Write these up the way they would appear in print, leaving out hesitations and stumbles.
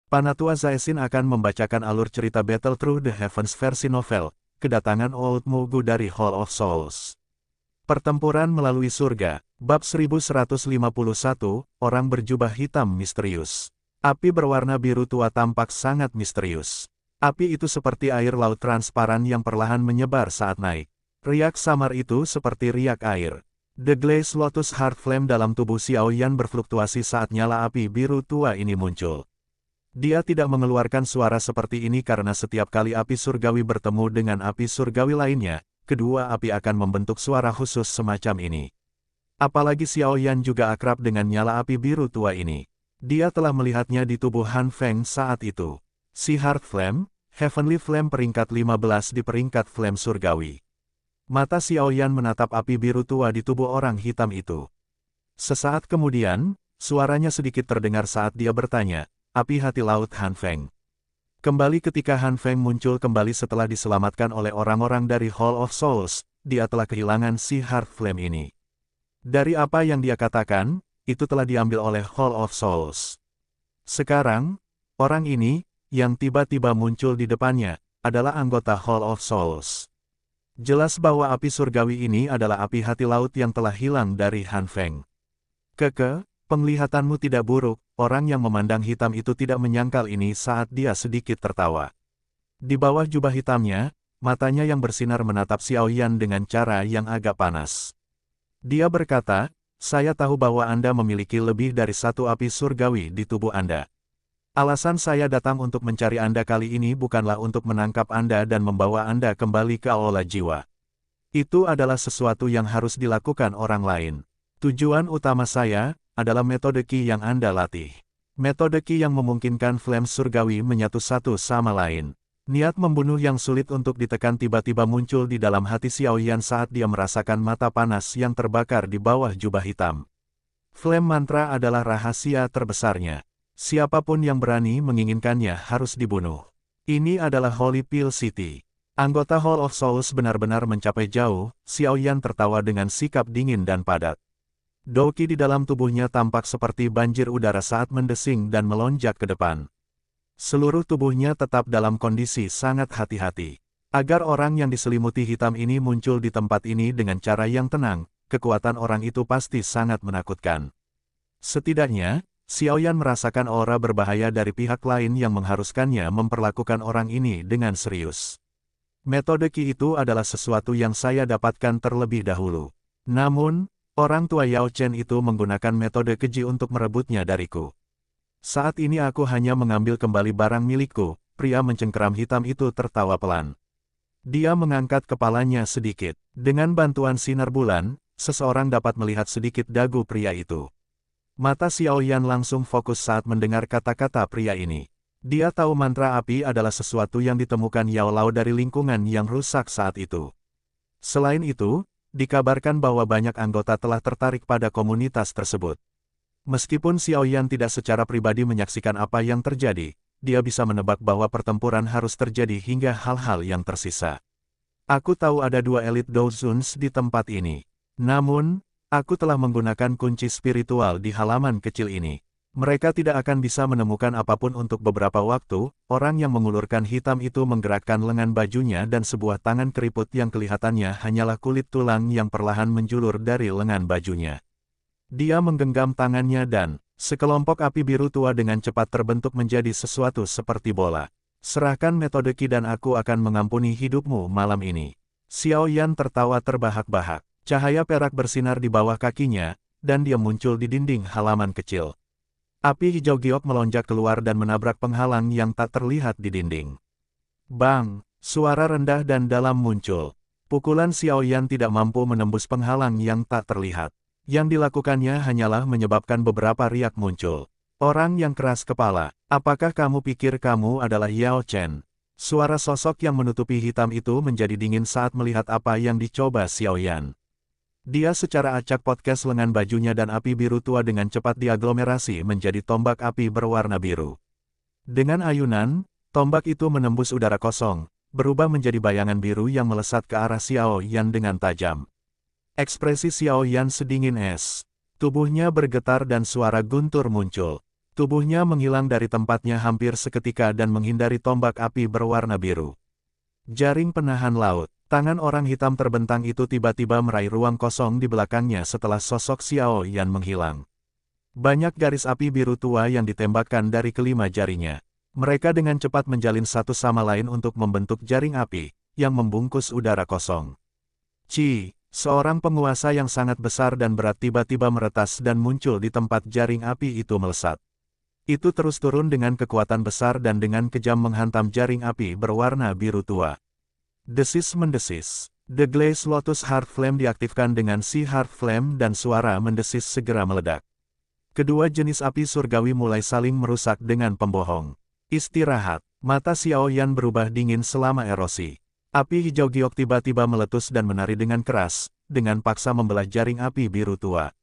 Panatua Zaesin akan membacakan alur cerita Battle Through the Heavens versi novel, Kedatangan Old Mulgu dari Hall of Souls. Pertempuran melalui surga, bab 1151, orang berjubah hitam misterius. Api berwarna biru tua tampak sangat misterius. Api itu seperti air laut transparan yang perlahan menyebar saat naik. Riak samar itu seperti riak air. The Glaze Lotus Heart Flame dalam tubuh Xiao Yan berfluktuasi saat nyala api biru tua ini muncul. Dia tidak mengeluarkan suara seperti ini karena setiap kali api surgawi bertemu dengan api surgawi lainnya, kedua api akan membentuk suara khusus semacam ini. Apalagi Xiao Yan juga akrab dengan nyala api biru tua ini. Dia telah melihatnya di tubuh Han Feng saat itu. Si Heart Flame, Heavenly Flame peringkat 15 di peringkat Flame surgawi. Mata Xiao Yan menatap api biru tua di tubuh orang hitam itu. Sesaat kemudian, suaranya sedikit terdengar saat dia bertanya, api hati laut Han Feng. Kembali ketika Han Feng muncul kembali setelah diselamatkan oleh orang-orang dari Hall of Souls, dia telah kehilangan si Heart Flame ini. Dari apa yang dia katakan, itu telah diambil oleh Hall of Souls. Sekarang, orang ini, yang tiba-tiba muncul di depannya, adalah anggota Hall of Souls. Jelas bahwa api surgawi ini adalah api hati laut yang telah hilang dari Han Feng. Keke, penglihatanmu tidak buruk, orang yang memandang hitam itu tidak menyangkal ini saat dia sedikit tertawa. Di bawah jubah hitamnya, matanya yang bersinar menatap Xiao Yan dengan cara yang agak panas. Dia berkata, saya tahu bahwa Anda memiliki lebih dari satu api surgawi di tubuh Anda. Alasan saya datang untuk mencari Anda kali ini bukanlah untuk menangkap Anda dan membawa Anda kembali ke aula jiwa. Itu adalah sesuatu yang harus dilakukan orang lain. Tujuan utama saya adalah metode Qi yang Anda latih. Metode Qi yang memungkinkan flame surgawi menyatu satu sama lain. Niat membunuh yang sulit untuk ditekan tiba-tiba muncul di dalam hati Xiao Yan saat dia merasakan mata panas yang terbakar di bawah jubah hitam. Flame mantra adalah rahasia terbesarnya. Siapapun yang berani menginginkannya harus dibunuh. Ini adalah Holy Pill City. Anggota Hall of Souls benar-benar mencapai jauh, Xiao Yan tertawa dengan sikap dingin dan padat. Doki di dalam tubuhnya tampak seperti banjir udara saat mendesing dan melonjak ke depan. Seluruh tubuhnya tetap dalam kondisi sangat hati-hati. Agar orang yang diselimuti hitam ini muncul di tempat ini dengan cara yang tenang, kekuatan orang itu pasti sangat menakutkan. Setidaknya, Xiao Yan merasakan aura berbahaya dari pihak lain yang mengharuskannya memperlakukan orang ini dengan serius. Metode Qi itu adalah sesuatu yang saya dapatkan terlebih dahulu. Namun, orang tua Yao Chen itu menggunakan metode keji untuk merebutnya dariku. Saat ini aku hanya mengambil kembali barang milikku, pria mencengkeram hitam itu tertawa pelan. Dia mengangkat kepalanya sedikit. Dengan bantuan sinar bulan, seseorang dapat melihat sedikit dagu pria itu. Mata Xiao Yan langsung fokus saat mendengar kata-kata pria ini. Dia tahu mantra api adalah sesuatu yang ditemukan Yao Lao dari lingkungan yang rusak saat itu. Selain itu, dikabarkan bahwa banyak anggota telah tertarik pada komunitas tersebut. Meskipun Xiao Yan tidak secara pribadi menyaksikan apa yang terjadi, dia bisa menebak bahwa pertempuran harus terjadi hingga hal-hal yang tersisa. Aku tahu ada dua elit Dozuns di tempat ini. Namun, aku telah menggunakan kunci spiritual di halaman kecil ini. Mereka tidak akan bisa menemukan apapun untuk beberapa waktu. Orang yang mengulurkan hitam itu menggerakkan lengan bajunya dan sebuah tangan keriput yang kelihatannya hanyalah kulit tulang yang perlahan menjulur dari lengan bajunya. Dia menggenggam tangannya dan sekelompok api biru tua dengan cepat terbentuk menjadi sesuatu seperti bola. Serahkan metode Qi dan aku akan mengampuni hidupmu malam ini. Xiao Yan tertawa terbahak-bahak. Cahaya perak bersinar di bawah kakinya, dan dia muncul di dinding halaman kecil. Api hijau giok melonjak keluar dan menabrak penghalang yang tak terlihat di dinding. Bang! Suara rendah dan dalam muncul. Pukulan Xiao Yan tidak mampu menembus penghalang yang tak terlihat. Yang dilakukannya hanyalah menyebabkan beberapa riak muncul. Orang yang keras kepala, apakah kamu pikir kamu adalah Yao Chen? Suara sosok yang menutupi hitam itu menjadi dingin saat melihat apa yang dicoba Xiao Yan. Dia secara acak podcast lengan bajunya dan api biru tua dengan cepat diaglomerasi menjadi tombak api berwarna biru. Dengan ayunan, tombak itu menembus udara kosong, berubah menjadi bayangan biru yang melesat ke arah Xiao Yan dengan tajam. Ekspresi Xiao Yan sedingin es. Tubuhnya bergetar dan suara guntur muncul. Tubuhnya menghilang dari tempatnya hampir seketika dan menghindari tombak api berwarna biru. Jaring penahan laut. Tangan orang hitam terbentang itu tiba-tiba meraih ruang kosong di belakangnya setelah sosok Xiao Yan menghilang. Banyak garis api biru tua yang ditembakkan dari kelima jarinya. Mereka dengan cepat menjalin satu sama lain untuk membentuk jaring api, yang membungkus udara kosong. Ci, seorang penguasa yang sangat besar dan berat tiba-tiba meretas dan muncul di tempat jaring api itu melesat. Itu terus turun dengan kekuatan besar dan dengan kejam menghantam jaring api berwarna biru tua. Desis mendesis. The Glaze Lotus Heart Flame diaktifkan dengan si Heart Flame dan suara mendesis segera meledak. Kedua jenis api surgawi mulai saling merusak dengan pembohong. Istirahat. Mata Xiao Yan berubah dingin selama erosi. Api hijau giok tiba-tiba meletus dan menari dengan keras, dengan paksa membelah jaring api biru tua.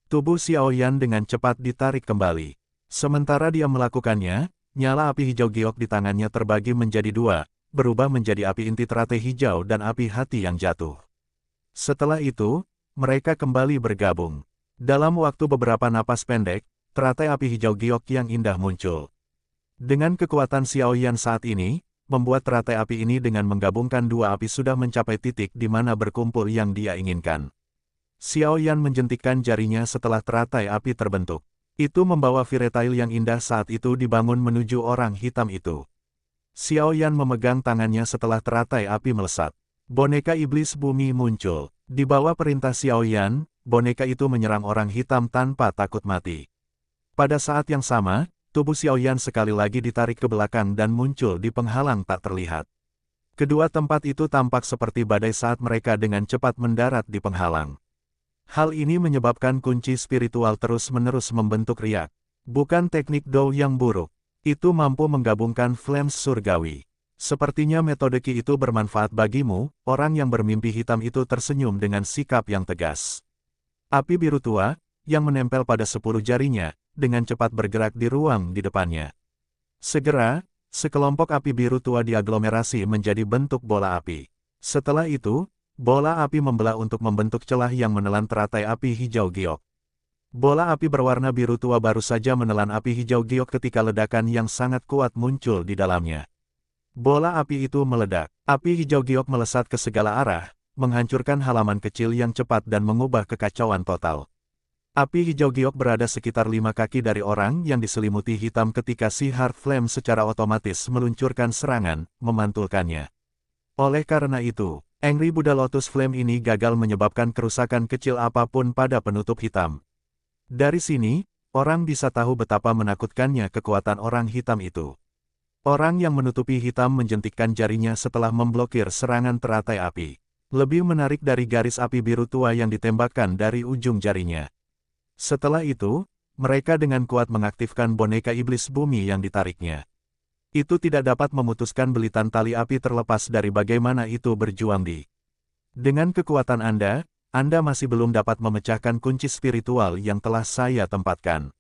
Tubuh Xiao Yan dengan cepat ditarik kembali. Sementara dia melakukannya, nyala api hijau giok di tangannya terbagi menjadi dua, berubah menjadi api inti teratai hijau dan api hati yang jatuh. Setelah itu, mereka kembali bergabung. Dalam waktu beberapa napas pendek, teratai api hijau giok yang indah muncul. Dengan kekuatan Xiao Yan saat ini, membuat teratai api ini dengan menggabungkan dua api sudah mencapai titik di mana berkumpul yang dia inginkan. Xiao Yan menjentikkan jarinya setelah teratai api terbentuk. Itu membawa Firetail yang indah saat itu dibangun menuju orang hitam itu. Xiao Yan memegang tangannya setelah teratai api melesat. Boneka iblis bumi muncul. Di bawah perintah Xiao Yan, boneka itu menyerang orang hitam tanpa takut mati. Pada saat yang sama, tubuh Xiao Yan sekali lagi ditarik ke belakang dan muncul di penghalang tak terlihat. Kedua tempat itu tampak seperti badai saat mereka dengan cepat mendarat di penghalang. Hal ini menyebabkan kunci spiritual terus-menerus membentuk riak. Bukan teknik Dou yang buruk. Itu mampu menggabungkan flames surgawi. Sepertinya metode Qi itu bermanfaat bagimu, orang yang bermimpi hitam itu tersenyum dengan sikap yang tegas. Api biru tua, yang menempel pada 10 jarinya, dengan cepat bergerak di ruang di depannya. Segera, sekelompok api biru tua diaglomerasi menjadi bentuk bola api. Setelah itu, bola api membelah untuk membentuk celah yang menelan teratai api hijau giok. Bola api berwarna biru tua baru saja menelan api hijau giok ketika ledakan yang sangat kuat muncul di dalamnya. Bola api itu meledak. Api hijau giok melesat ke segala arah, menghancurkan halaman kecil yang cepat dan mengubah kekacauan total. Api hijau giok berada sekitar 5 kaki dari orang yang diselimuti hitam ketika si Heart Flame secara otomatis meluncurkan serangan, memantulkannya. Oleh karena itu, Angry Buddha Lotus Flame ini gagal menyebabkan kerusakan kecil apapun pada penutup hitam. Dari sini, orang bisa tahu betapa menakutkannya kekuatan orang hitam itu. Orang yang menutupi hitam menjentikkan jarinya setelah memblokir serangan teratai api. Lebih menarik dari garis api biru tua yang ditembakkan dari ujung jarinya. Setelah itu, mereka dengan kuat mengaktifkan boneka iblis bumi yang ditariknya. Itu tidak dapat memutuskan belitan tali api terlepas dari bagaimana itu berjuang di. Dengan kekuatan Anda masih belum dapat memecahkan kunci spiritual yang telah saya tempatkan.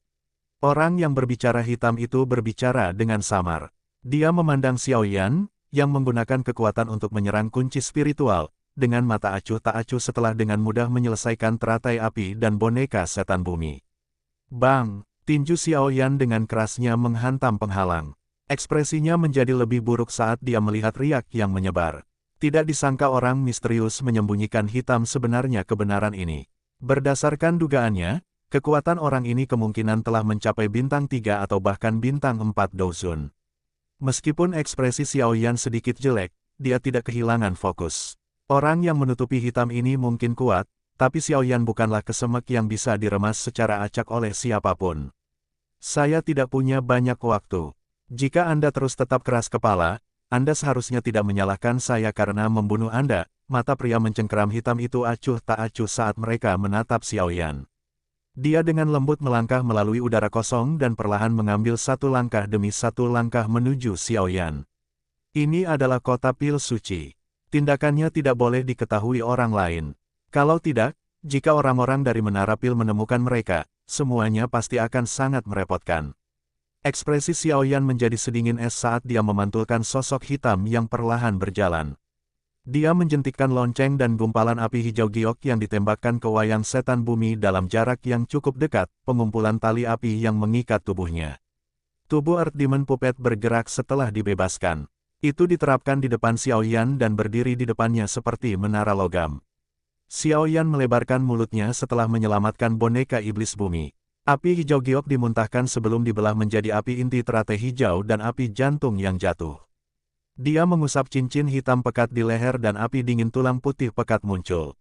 Orang yang berbicara hitam itu berbicara dengan samar. Dia memandang Xiao Yan, yang menggunakan kekuatan untuk menyerang kunci spiritual, dengan mata acuh tak acuh setelah dengan mudah menyelesaikan teratai api dan boneka setan bumi. Bang! Tinju Xiao Yan dengan kerasnya menghantam penghalang. Ekspresinya menjadi lebih buruk saat dia melihat riak yang menyebar. Tidak disangka orang misterius menyembunyikan hitam sebenarnya kebenaran ini. Berdasarkan dugaannya, kekuatan orang ini kemungkinan telah mencapai bintang 3 atau bahkan bintang 4 Douzun. Meskipun ekspresi Xiao Yan sedikit jelek, dia tidak kehilangan fokus. Orang yang menutupi hitam ini mungkin kuat, tapi Xiao Yan bukanlah kesemek yang bisa diremas secara acak oleh siapapun. Saya tidak punya banyak waktu. Jika Anda terus tetap keras kepala, Anda seharusnya tidak menyalahkan saya karena membunuh Anda. Mata pria mencengkeram hitam itu acuh tak acuh saat mereka menatap Xiao Yan. Dia dengan lembut melangkah melalui udara kosong dan perlahan mengambil satu langkah demi satu langkah menuju Xiao Yan. Ini adalah kota pil suci. Tindakannya tidak boleh diketahui orang lain. Kalau tidak, jika orang-orang dari Menara Pil menemukan mereka, semuanya pasti akan sangat merepotkan. Ekspresi Xiao Yan menjadi sedingin es saat dia memantulkan sosok hitam yang perlahan berjalan. Dia menjentikkan lonceng dan gumpalan api hijau giok yang ditembakkan ke wayang setan bumi dalam jarak yang cukup dekat, pengumpulan tali api yang mengikat tubuhnya. Tubuh Earth Demon Puppet bergerak setelah dibebaskan. Itu diterapkan di depan Xiaoyan dan berdiri di depannya seperti menara logam. Xiaoyan melebarkan mulutnya setelah menyelamatkan boneka iblis bumi. Api hijau giok dimuntahkan sebelum dibelah menjadi api inti teratai hijau dan api jantung yang jatuh. Dia mengusap cincin hitam pekat di leher dan api dingin tulang putih pekat muncul.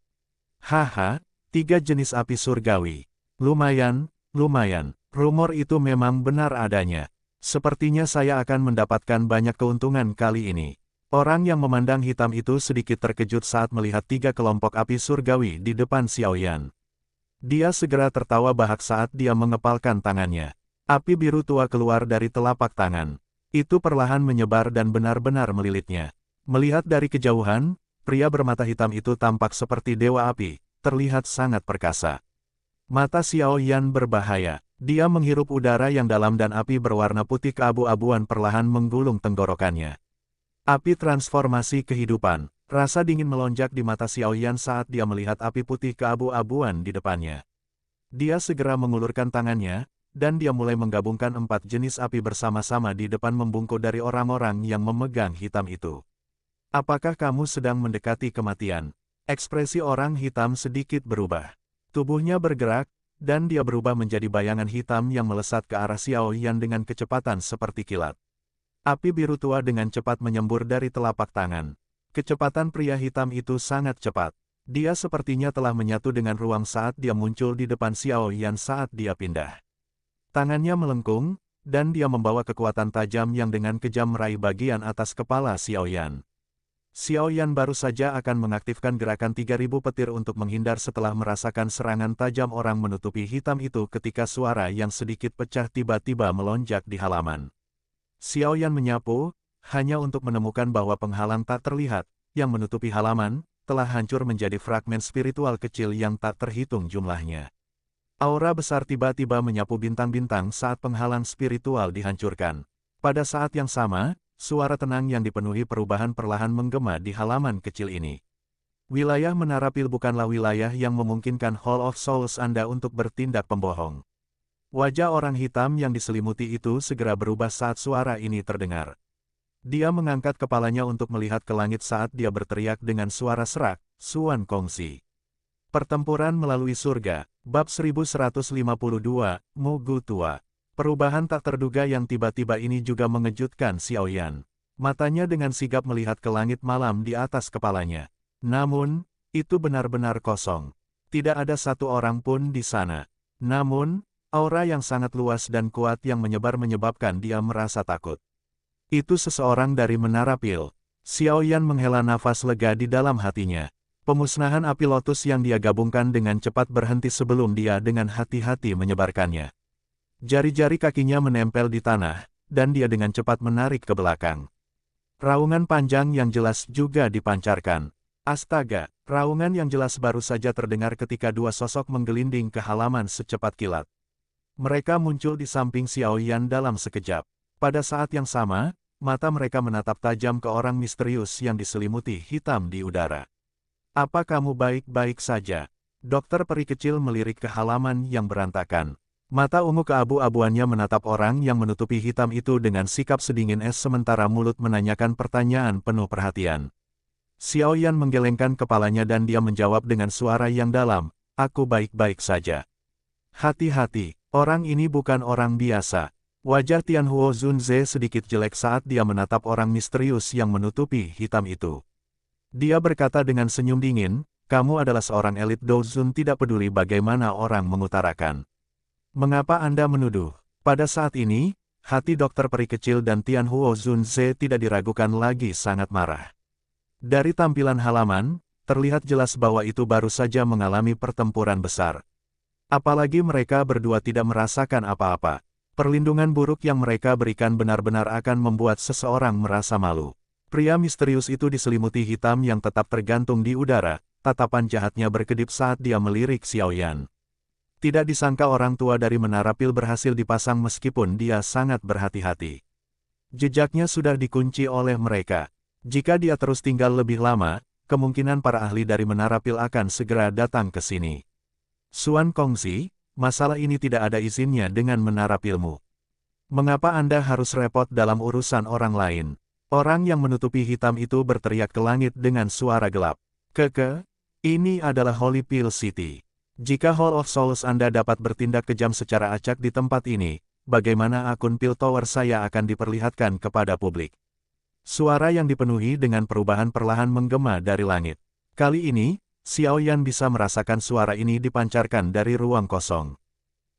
Haha, 3 jenis api surgawi. Lumayan, lumayan. Rumor itu memang benar adanya. Sepertinya saya akan mendapatkan banyak keuntungan kali ini. Orang yang memandang hitam itu sedikit terkejut saat melihat 3 kelompok api surgawi di depan Xiaoyan. Dia segera tertawa bahak saat dia mengepalkan tangannya. Api biru tua keluar dari telapak tangan. Itu perlahan menyebar dan benar-benar melilitnya. Melihat dari kejauhan, pria bermata hitam itu tampak seperti dewa api, terlihat sangat perkasa. Mata Xiaoyan berbahaya. Dia menghirup udara yang dalam dan api berwarna putih keabu-abuan perlahan menggulung tenggorokannya. Api transformasi kehidupan. Rasa dingin melonjak di mata Xiaoyan saat dia melihat api putih keabu-abuan di depannya. Dia segera mengulurkan tangannya, dan dia mulai menggabungkan 4 jenis api bersama-sama di depan membungkuk dari orang-orang yang memegang hitam itu. Apakah kamu sedang mendekati kematian? Ekspresi orang hitam sedikit berubah. Tubuhnya bergerak, dan dia berubah menjadi bayangan hitam yang melesat ke arah Xiaoyan dengan kecepatan seperti kilat. Api biru tua dengan cepat menyembur dari telapak tangan. Kecepatan pria hitam itu sangat cepat. Dia sepertinya telah menyatu dengan ruang saat dia muncul di depan Xiaoyan saat dia pindah. Tangannya melengkung, dan dia membawa kekuatan tajam yang dengan kejam meraih bagian atas kepala Xiaoyan. Xiaoyan baru saja akan mengaktifkan gerakan 3000 petir untuk menghindar setelah merasakan serangan tajam orang menutupi hitam itu ketika suara yang sedikit pecah tiba-tiba melonjak di halaman. Xiaoyan menyapu, hanya untuk menemukan bahwa penghalang tak terlihat, yang menutupi halaman, telah hancur menjadi fragmen spiritual kecil yang tak terhitung jumlahnya. Aura besar tiba-tiba menyapu bintang-bintang saat penghalang spiritual dihancurkan. Pada saat yang sama, suara tenang yang dipenuhi perubahan perlahan menggema di halaman kecil ini. Wilayah Menara Pil bukanlah wilayah yang memungkinkan Hall of Souls Anda untuk bertindak pembohong. Wajah orang hitam yang diselimuti itu segera berubah saat suara ini terdengar. Dia mengangkat kepalanya untuk melihat ke langit saat dia berteriak dengan suara serak, Suan Kongsi. Pertempuran melalui surga, bab 1152, Mogu Tua. Perubahan tak terduga yang tiba-tiba ini juga mengejutkan Xiaoyan. Matanya dengan sigap melihat ke langit malam di atas kepalanya. Namun, itu benar-benar kosong. Tidak ada satu orang pun di sana. Namun, aura yang sangat luas dan kuat yang menyebar menyebabkan dia merasa takut. Itu seseorang dari Menara Pil. Xiaoyan menghela nafas lega di dalam hatinya. Pemusnahan api lotus yang dia gabungkan dengan cepat berhenti sebelum dia dengan hati-hati menyebarkannya. Jari-jari kakinya menempel di tanah, dan dia dengan cepat menarik ke belakang. Raungan panjang yang jelas juga dipancarkan. Astaga, raungan yang jelas baru saja terdengar ketika 2 sosok menggelinding ke halaman secepat kilat. Mereka muncul di samping Xiaoyan dalam sekejap. Pada saat yang sama, mata mereka menatap tajam ke orang misterius yang diselimuti hitam di udara. Apa kamu baik-baik saja? Dokter peri kecil melirik ke halaman yang berantakan. Mata ungu keabu-abuannya menatap orang yang menutupi hitam itu dengan sikap sedingin es sementara mulut menanyakan pertanyaan penuh perhatian. Xiaoyan menggelengkan kepalanya dan dia menjawab dengan suara yang dalam, aku baik-baik saja. Hati-hati, orang ini bukan orang biasa. Wajah Tianhuo Zunze sedikit jelek saat dia menatap orang misterius yang menutupi hitam itu. Dia berkata dengan senyum dingin, kamu adalah seorang elit Douzun tidak peduli bagaimana orang mengutarakan. Mengapa Anda menuduh? Pada saat ini, hati dokter peri kecil dan Tianhuo Zunze tidak diragukan lagi sangat marah. Dari tampilan halaman, terlihat jelas bahwa itu baru saja mengalami pertempuran besar. Apalagi mereka berdua tidak merasakan apa-apa. Perlindungan buruk yang mereka berikan benar-benar akan membuat seseorang merasa malu. Pria misterius itu diselimuti hitam yang tetap tergantung di udara, tatapan jahatnya berkedip saat dia melirik Xiaoyan. Tidak disangka orang tua dari Menara Pil berhasil dipasang meskipun dia sangat berhati-hati. Jejaknya sudah dikunci oleh mereka. Jika dia terus tinggal lebih lama, kemungkinan para ahli dari Menara Pil akan segera datang ke sini. Xuan Kongzi, masalah ini tidak ada izinnya dengan Menara Pilmu. Mengapa Anda harus repot dalam urusan orang lain? Orang yang menutupi hitam itu berteriak ke langit dengan suara gelap. Ini adalah Holy Pill City. Jika Hall of Souls Anda dapat bertindak kejam secara acak di tempat ini, bagaimana akun Pill Tower saya akan diperlihatkan kepada publik? Suara yang dipenuhi dengan perubahan perlahan menggema dari langit. Kali ini, Xiao Yan bisa merasakan suara ini dipancarkan dari ruang kosong.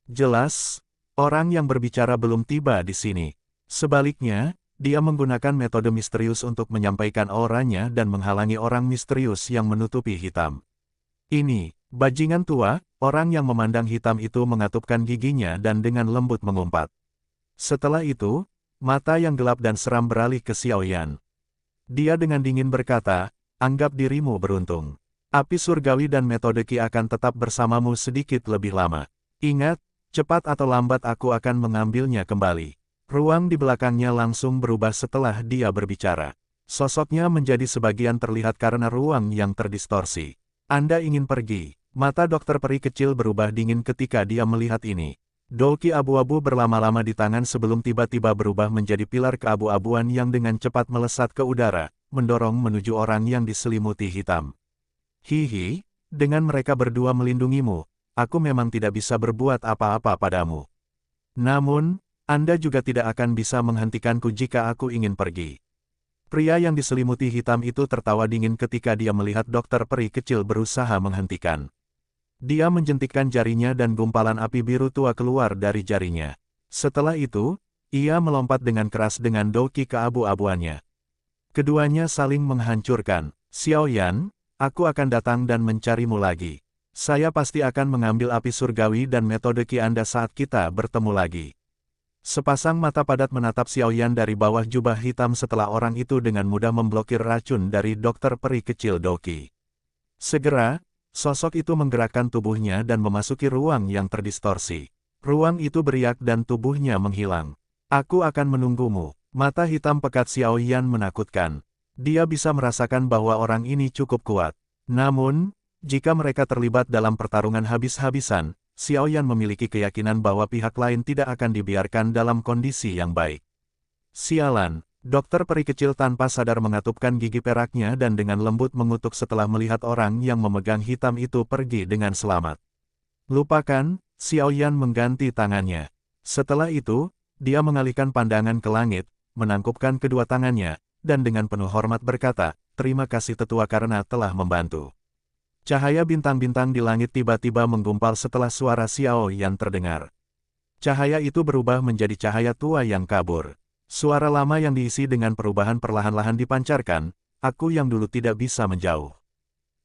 Jelas, orang yang berbicara belum tiba di sini. Sebaliknya, dia menggunakan metode misterius untuk menyampaikan auranya dan menghalangi orang misterius yang menutupi hitam. Ini, bajingan tua, orang yang memandang hitam itu mengatupkan giginya dan dengan lembut mengumpat. Setelah itu, mata yang gelap dan seram beralih ke Xiao Yan. Dia dengan dingin berkata, anggap dirimu beruntung. Api surgawi dan metode Qi akan tetap bersamamu sedikit lebih lama. Ingat, cepat atau lambat aku akan mengambilnya kembali. Ruang di belakangnya langsung berubah setelah dia berbicara. Sosoknya menjadi sebagian terlihat karena ruang yang terdistorsi. Anda ingin pergi? Mata dokter peri kecil berubah dingin ketika dia melihat ini. Dolki abu-abu berlama-lama di tangan sebelum tiba-tiba berubah menjadi pilar keabu-abuan yang dengan cepat melesat ke udara, mendorong menuju orang yang diselimuti hitam. Hihi, dengan mereka berdua melindungimu, aku memang tidak bisa berbuat apa-apa padamu. Namun, Anda juga tidak akan bisa menghentikanku jika aku ingin pergi. Pria yang diselimuti hitam itu tertawa dingin ketika dia melihat dokter peri kecil berusaha menghentikan. Dia menjentikkan jarinya dan gumpalan api biru tua keluar dari jarinya. Setelah itu, ia melompat dengan keras dengan doki keabu-abuannya. Keduanya saling menghancurkan. Xiao Yan, aku akan datang dan mencarimu lagi. Saya pasti akan mengambil api surgawi dan metode Qi Anda saat kita bertemu lagi. Sepasang mata padat menatap Xiao Yan dari bawah jubah hitam setelah orang itu dengan mudah memblokir racun dari dokter peri kecil Doki. Segera, sosok itu menggerakkan tubuhnya dan memasuki ruang yang terdistorsi. Ruang itu beriak dan tubuhnya menghilang. Aku akan menunggumu. Mata hitam pekat Xiao Yan menakutkan. Dia bisa merasakan bahwa orang ini cukup kuat. Namun, jika mereka terlibat dalam pertarungan habis-habisan, Xiao Yan memiliki keyakinan bahwa pihak lain tidak akan dibiarkan dalam kondisi yang baik. Sialan, dokter peri kecil tanpa sadar mengatupkan gigi peraknya dan dengan lembut mengutuk setelah melihat orang yang memegang hitam itu pergi dengan selamat. Lupakan, Xiao Yan mengganti tangannya. Setelah itu, dia mengalihkan pandangan ke langit, menangkupkan kedua tangannya, dan dengan penuh hormat berkata, terima kasih tetua karena telah membantu. Cahaya bintang-bintang di langit tiba-tiba menggumpal setelah suara Xiao Yan terdengar. Cahaya itu berubah menjadi cahaya tua yang kabur. Suara lama yang diisi dengan perubahan perlahan-lahan dipancarkan, aku yang dulu tidak bisa menjauh.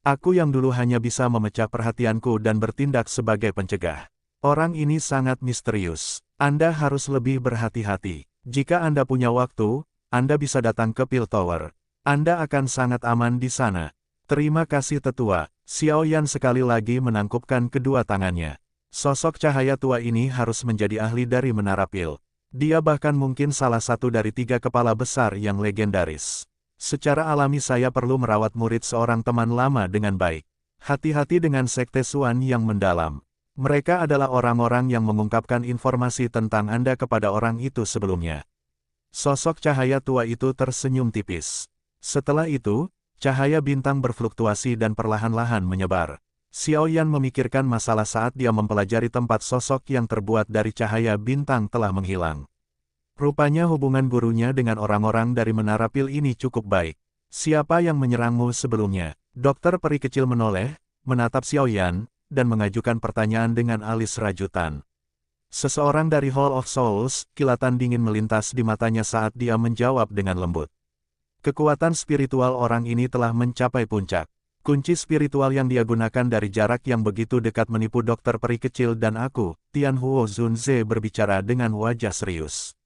Aku yang dulu hanya bisa memecah perhatianku dan bertindak sebagai pencegah. Orang ini sangat misterius. Anda harus lebih berhati-hati. Jika Anda punya waktu, Anda bisa datang ke Pill Tower. Anda akan sangat aman di sana. Terima kasih tetua. Xiao Yan sekali lagi menangkupkan kedua tangannya. Sosok cahaya tua ini harus menjadi ahli dari Menara Pil. Dia bahkan mungkin salah satu dari 3 kepala besar yang legendaris. Secara alami saya perlu merawat murid seorang teman lama dengan baik. Hati-hati dengan Sekte Xuan yang mendalam. Mereka adalah orang-orang yang mengungkapkan informasi tentang Anda kepada orang itu sebelumnya. Sosok cahaya tua itu tersenyum tipis. Setelah itu, cahaya bintang berfluktuasi dan perlahan-lahan menyebar. Xiao Yan memikirkan masalah saat dia mempelajari tempat sosok yang terbuat dari cahaya bintang telah menghilang. Rupanya hubungan gurunya dengan orang-orang dari Menara Pil ini cukup baik. Siapa yang menyerangmu sebelumnya? Dokter peri kecil menoleh, menatap Xiao Yan, dan mengajukan pertanyaan dengan alis rajutan. Seseorang dari Hall of Souls, kilatan dingin melintas di matanya saat dia menjawab dengan lembut. Kekuatan spiritual orang ini telah mencapai puncak. Kunci spiritual yang dia gunakan dari jarak yang begitu dekat menipu dokter peri kecil dan aku, Tianhuo Zunze berbicara dengan wajah serius.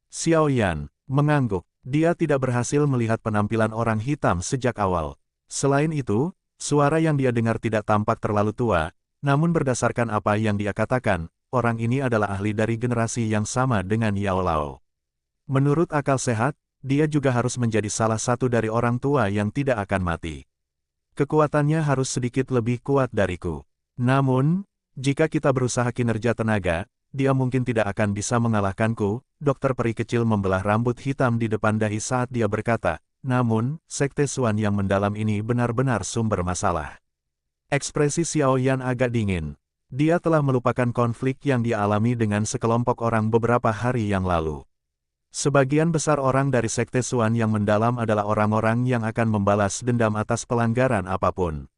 Xiao Yan mengangguk. Dia tidak berhasil melihat penampilan orang hitam sejak awal. Selain itu, suara yang dia dengar tidak tampak terlalu tua, namun berdasarkan apa yang dia katakan, orang ini adalah ahli dari generasi yang sama dengan Yao Lao. Menurut akal sehat, dia juga harus menjadi salah satu dari orang tua yang tidak akan mati. Kekuatannya harus sedikit lebih kuat dariku. Namun, jika kita berusaha kinerja tenaga, dia mungkin tidak akan bisa mengalahkanku. Dokter peri kecil membelah rambut hitam di depan dahi saat dia berkata, namun, Sekte Xuan yang mendalam ini benar-benar sumber masalah. Ekspresi Xiao Yan agak dingin. Dia telah melupakan konflik yang dia alami dengan sekelompok orang beberapa hari yang lalu. Sebagian besar orang dari Sekte Xuan yang mendalam adalah orang-orang yang akan membalas dendam atas pelanggaran apapun.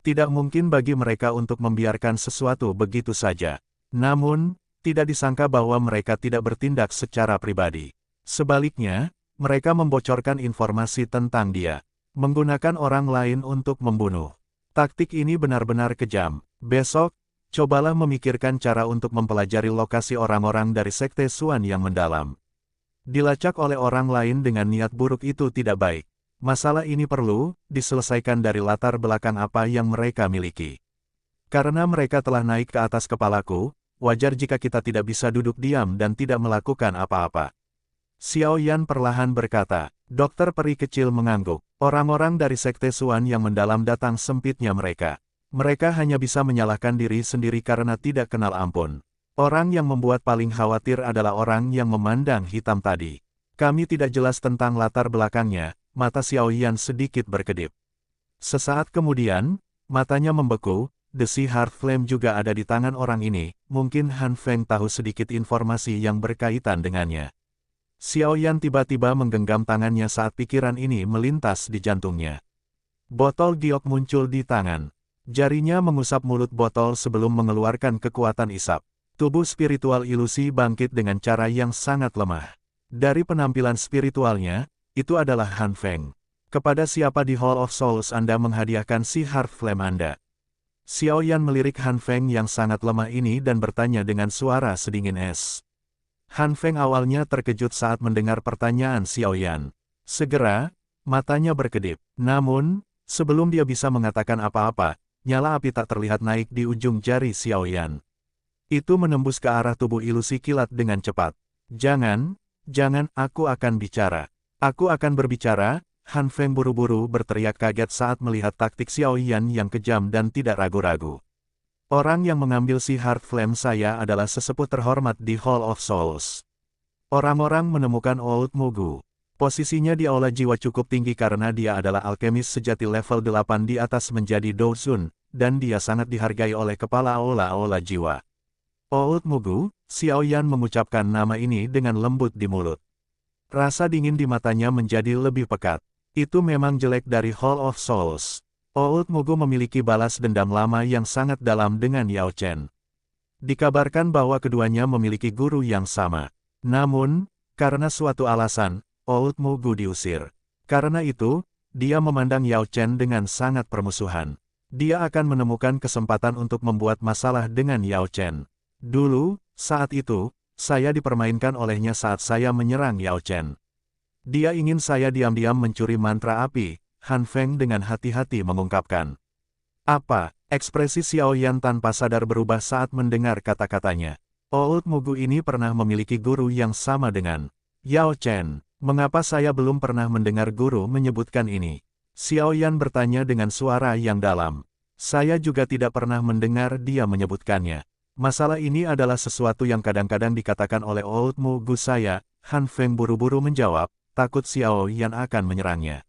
Tidak mungkin bagi mereka untuk membiarkan sesuatu begitu saja. Namun, tidak disangka bahwa mereka tidak bertindak secara pribadi. Sebaliknya, mereka membocorkan informasi tentang dia, menggunakan orang lain untuk membunuh. Taktik ini benar-benar kejam. Besok, cobalah memikirkan cara untuk mempelajari lokasi orang-orang dari Sekte Xuan yang mendalam. Dilacak oleh orang lain dengan niat buruk itu tidak baik. Masalah ini perlu diselesaikan dari latar belakang apa yang mereka miliki. Karena mereka telah naik ke atas kepalaku, wajar jika kita tidak bisa duduk diam dan tidak melakukan apa-apa. Xiao Yan perlahan berkata. Dokter peri kecil mengangguk. Orang-orang dari Sekte Xuan yang mendalam datang sempitnya mereka. Mereka hanya bisa menyalahkan diri sendiri karena tidak kenal ampun. Orang yang membuat paling khawatir adalah orang yang memandang hitam tadi. Kami tidak jelas tentang latar belakangnya. Mata Xiao Yan sedikit berkedip. Sesaat kemudian, matanya membeku. The Sea Heart Flame juga ada di tangan orang ini. Mungkin Han Feng tahu sedikit informasi yang berkaitan dengannya. Xiao Yan tiba-tiba menggenggam tangannya saat pikiran ini melintas di jantungnya. Botol giok muncul di tangan. Jarinya mengusap mulut botol sebelum mengeluarkan kekuatan isap. Tubuh spiritual ilusi bangkit dengan cara yang sangat lemah. Dari penampilan spiritualnya, itu adalah Han Feng. Kepada siapa di Hall of Souls Anda menghadiahkan si Heart Flame Anda? Xiao Yan melirik Han Feng yang sangat lemah ini dan bertanya dengan suara sedingin es. Han Feng awalnya terkejut saat mendengar pertanyaan Xiao Yan. Segera, matanya berkedip. Namun, sebelum dia bisa mengatakan apa-apa, nyala api tak terlihat naik di ujung jari Xiao Yan. Itu menembus ke arah tubuh ilusi kilat dengan cepat. Jangan, aku akan bicara. Aku akan berbicara. Han Feng buru-buru berteriak kaget saat melihat taktik Xiao Yan yang kejam dan tidak ragu-ragu. Orang yang mengambil si Heart Flame saya adalah sesepuh terhormat di Hall of Souls. Orang-orang menemukan Old Mugu. Posisinya di aula jiwa cukup tinggi karena dia adalah alkemis sejati level 8 di atas menjadi Douzun, dan dia sangat dihargai oleh kepala aula jiwa. Old Mugu, Xiao Yan mengucapkan nama ini dengan lembut di mulut. Rasa dingin di matanya menjadi lebih pekat. Itu memang jelek dari Hall of Souls. Old Mugu memiliki balas dendam lama yang sangat dalam dengan Yao Chen. Dikabarkan bahwa keduanya memiliki guru yang sama. Namun, karena suatu alasan, Old Mugu diusir. Karena itu, dia memandang Yao Chen dengan sangat permusuhan. Dia akan menemukan kesempatan untuk membuat masalah dengan Yao Chen. Dulu, saat itu, saya dipermainkan olehnya saat saya menyerang Yao Chen. Dia ingin saya diam-diam mencuri mantra api. Han Feng dengan hati-hati mengungkapkan. Apa? Ekspresi Xiao Yan tanpa sadar berubah saat mendengar kata-katanya. Old Mugu ini pernah memiliki guru yang sama dengan Yao Chen. Mengapa saya belum pernah mendengar guru menyebutkan ini? Xiao Yan bertanya dengan suara yang dalam. Saya juga tidak pernah mendengar dia menyebutkannya. Masalah ini adalah sesuatu yang kadang-kadang dikatakan oleh Old Mugu saya. Han Feng buru-buru menjawab, takut Xiao Yan akan menyerangnya.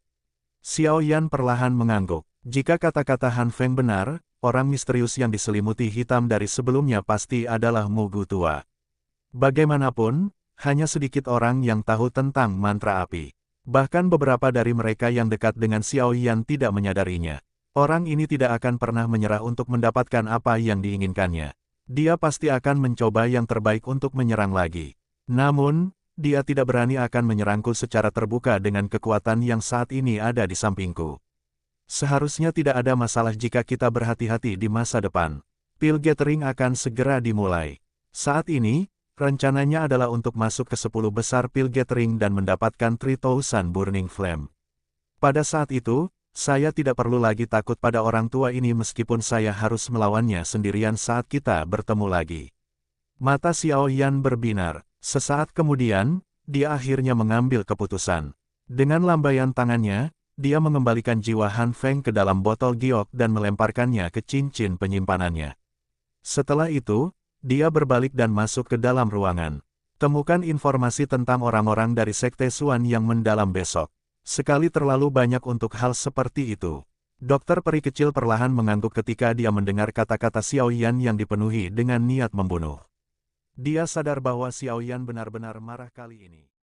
Xiao Yan perlahan mengangguk. Jika kata-kata Han Feng benar, orang misterius yang diselimuti hitam dari sebelumnya pasti adalah Mugu tua. Bagaimanapun, hanya sedikit orang yang tahu tentang mantra api. Bahkan beberapa dari mereka yang dekat dengan Xiao Yan tidak menyadarinya. Orang ini tidak akan pernah menyerah untuk mendapatkan apa yang diinginkannya. Dia pasti akan mencoba yang terbaik untuk menyerang lagi. Namun, dia tidak berani akan menyerangku secara terbuka dengan kekuatan yang saat ini ada di sampingku. Seharusnya tidak ada masalah jika kita berhati-hati di masa depan. Pil Gathering akan segera dimulai. Saat ini, rencananya adalah untuk masuk ke 10 besar Pil Gathering dan mendapatkan 3000 Burning Flame. Pada saat itu, saya tidak perlu lagi takut pada orang tua ini meskipun saya harus melawannya sendirian saat kita bertemu lagi. Mata Xiao Yan berbinar. Sesaat kemudian, dia akhirnya mengambil keputusan. Dengan lambaian tangannya, Dia mengembalikan jiwa Han Feng ke dalam botol giok dan melemparkannya ke cincin penyimpanannya. Setelah itu, dia berbalik dan masuk ke dalam ruangan. Temukan informasi tentang orang-orang dari Sekte Xuan yang mendalam besok. Sekali terlalu banyak untuk hal seperti itu. Dokter peri kecil perlahan mengangguk ketika dia mendengar kata-kata Xiao Yan yang dipenuhi dengan niat membunuh. Dia sadar bahwa Xiao Yan benar-benar marah kali ini.